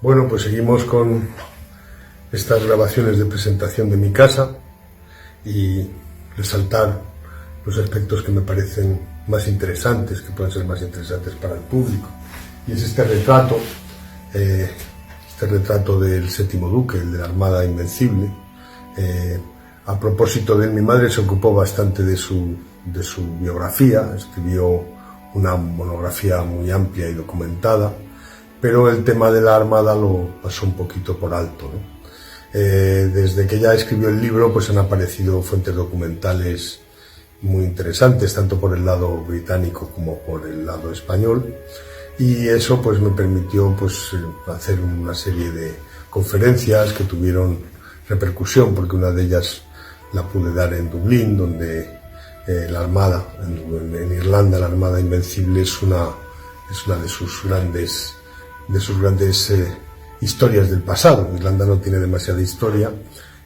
Bueno, pues seguimos con estas grabaciones de presentación de mi casa y resaltar los aspectos que me parecen más interesantes, que pueden ser más interesantes para el público. Y es este retrato del séptimo duque, el de la Armada Invencible. A propósito de él, mi madre se ocupó bastante de su biografía, escribió una monografía muy amplia y documentada, pero el tema de la Armada lo pasó un poquito por alto, ¿no? Desde que ella escribió el libro, pues han aparecido fuentes documentales muy interesantes, tanto por el lado británico como por el lado español, y eso pues me permitió pues hacer una serie de conferencias que tuvieron repercusión, porque una de ellas la pude dar en Dublín, donde la Armada, en Irlanda, la Armada Invencible es una de sus grandes historias del pasado. Irlanda no tiene demasiada historia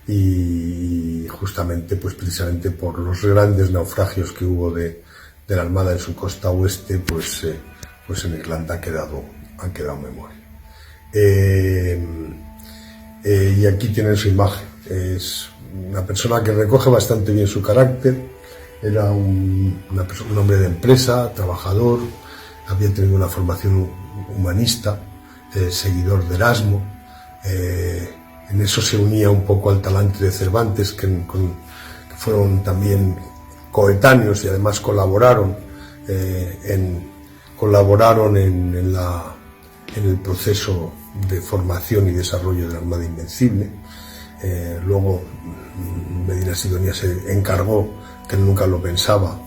y justamente, pues precisamente por los grandes naufragios que hubo de la Armada en su costa oeste, pues en Irlanda han quedado memoria. Y aquí tienen su imagen. Es una persona que recoge bastante bien su carácter. Era un hombre de empresa, trabajador, había tenido una formación humanista, seguidor de Erasmo. En eso se unía un poco al talante de Cervantes, que fueron también coetáneos y además colaboraron en el proceso de formación y desarrollo de la Armada Invencible. Luego Medina Sidonia se encargó, que él nunca lo pensaba,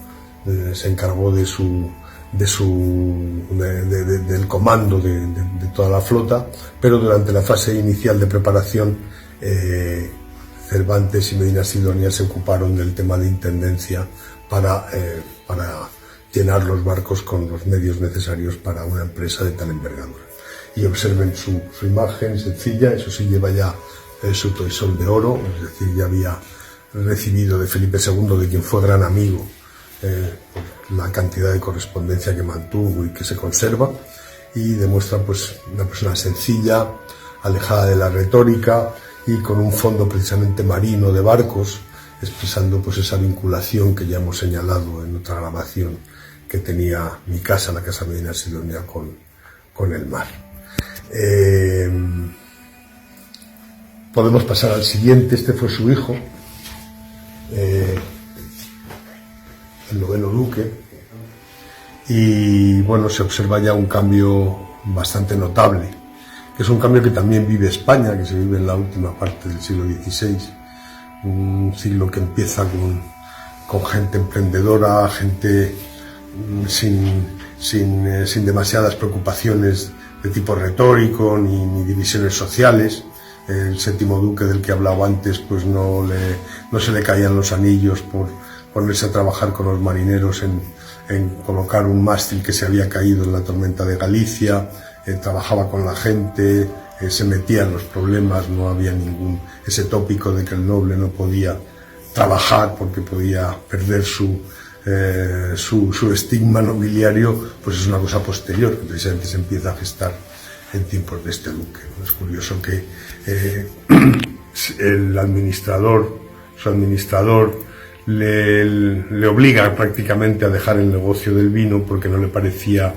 se encargó del comando de toda la flota, pero durante la fase inicial de preparación Cervantes y Medina Sidonia se ocuparon del tema de intendencia para llenar los barcos con los medios necesarios para una empresa de tal envergadura. Y observen su imagen sencilla, eso sí, lleva ya su toisón de oro, es decir, ya había recibido de Felipe II, de quien fue gran amigo, por la cantidad de correspondencia que mantuvo y que se conserva, y demuestra pues una persona sencilla, alejada de la retórica y con un fondo precisamente marino de barcos, expresando pues esa vinculación que ya hemos señalado en otra grabación que tenía mi casa, la casa Medina Sidonia, con el mar. Podemos pasar al siguiente. Este fue su hijo, el noveno duque, y bueno, se observa ya un cambio bastante notable, que es un cambio que también vive España, que se vive en la última parte del siglo XVI, un siglo que empieza con gente emprendedora, gente sin demasiadas preocupaciones de tipo retórico ni divisiones sociales. El séptimo duque del que hablaba antes, pues no se le caían los anillos por ponerse a trabajar con los marineros en colocar un mástil que se había caído en la tormenta de Galicia. Trabajaba con la gente, se metía en los problemas, no había ese tópico de que el noble no podía trabajar porque podía perder su estigma nobiliario, pues es una cosa posterior, que precisamente se empieza a gestar en tiempos de este duque. Es curioso que su administrador le obliga prácticamente a dejar el negocio del vino porque no le parecía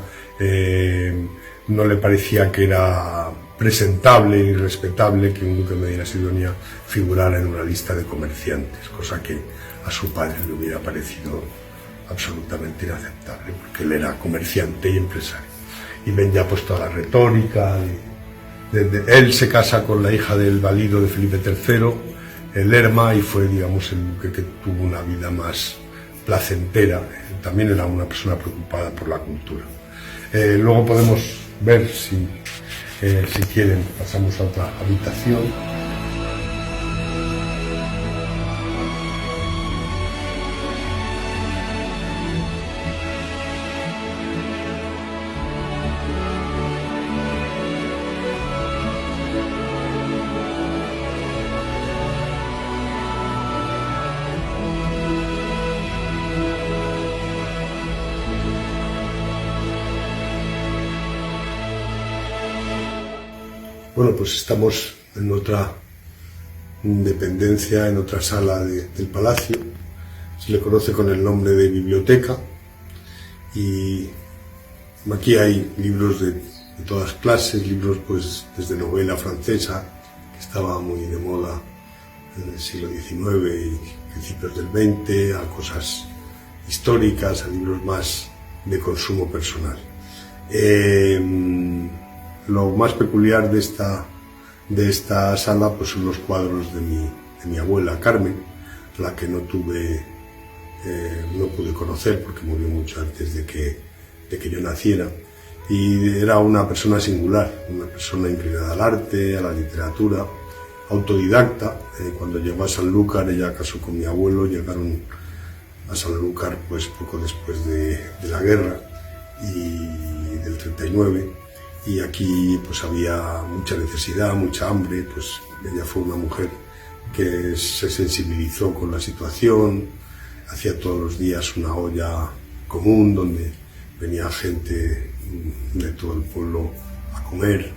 que era presentable y respetable que un duque de Medina Sidonia figurara en una lista de comerciantes, cosa que a su padre le hubiera parecido absolutamente inaceptable, porque él era comerciante y empresario. Y ven ya pues toda la retórica. Él se casa con la hija del valido de Felipe III, Lerma, y fue, digamos, el duque que tuvo una vida más placentera. También era una persona preocupada por la cultura. Luego podemos ver, si quieren, pasamos a otra habitación. Bueno, pues estamos en otra dependencia, en otra sala del Palacio. Se le conoce con el nombre de biblioteca y aquí hay libros de todas clases, libros pues desde novela francesa, que estaba muy de moda en el siglo XIX y principios del XX, a cosas históricas, a libros más de consumo personal. Lo más peculiar de esta sala pues son los cuadros de mi abuela Carmen, la que no pude conocer porque murió mucho antes de que yo naciera, y era una persona singular, una persona inclinada al arte, a la literatura, autodidacta. Cuando llegó a Sanlúcar, ella casó con mi abuelo, llegaron a Sanlúcar pues poco después de la guerra y del 39, y aquí pues había mucha necesidad, mucha hambre. Pues ella fue una mujer que se sensibilizó con la situación, hacía todos los días una olla común donde venía gente de todo el pueblo a comer.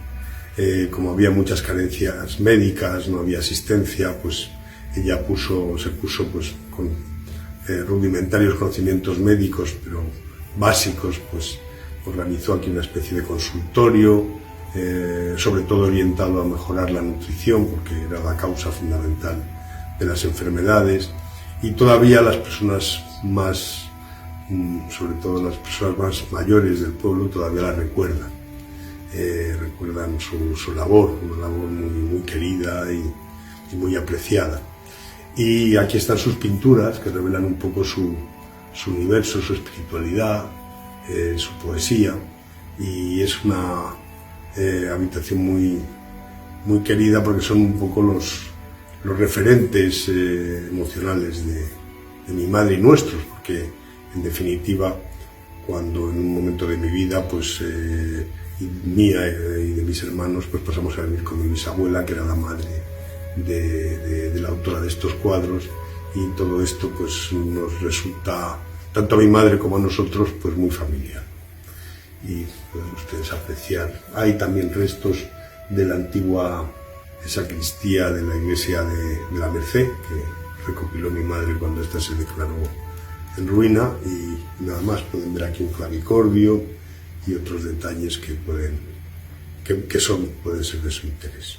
Como había muchas carencias médicas, no había asistencia, pues ella se puso pues con rudimentarios conocimientos médicos, pero básicos, pues organizó aquí una especie de consultorio, sobre todo orientado a mejorar la nutrición, porque era la causa fundamental de las enfermedades. Y todavía las personas más, sobre todo las personas más mayores del pueblo, todavía la recuerdan. Recuerdan su labor, una labor muy querida y muy apreciada. Y aquí están sus pinturas, que revelan un poco su universo, su espiritualidad, su poesía, y es una habitación muy querida porque son un poco los referentes emocionales de mi madre y nuestros, porque en definitiva cuando en un momento de mi vida pues mía y de mis hermanos pues pasamos a vivir con mi bisabuela, que era la madre de la autora de estos cuadros, y todo esto pues nos resulta, tanto a mi madre como a nosotros, pues muy familiar. Y pueden ustedes apreciar, hay también restos de la antigua sacristía de la iglesia de la Merced, que recopiló mi madre cuando ésta se declaró en ruina, y nada más. Pueden ver aquí un clavicordio y otros detalles que pueden ser de su interés.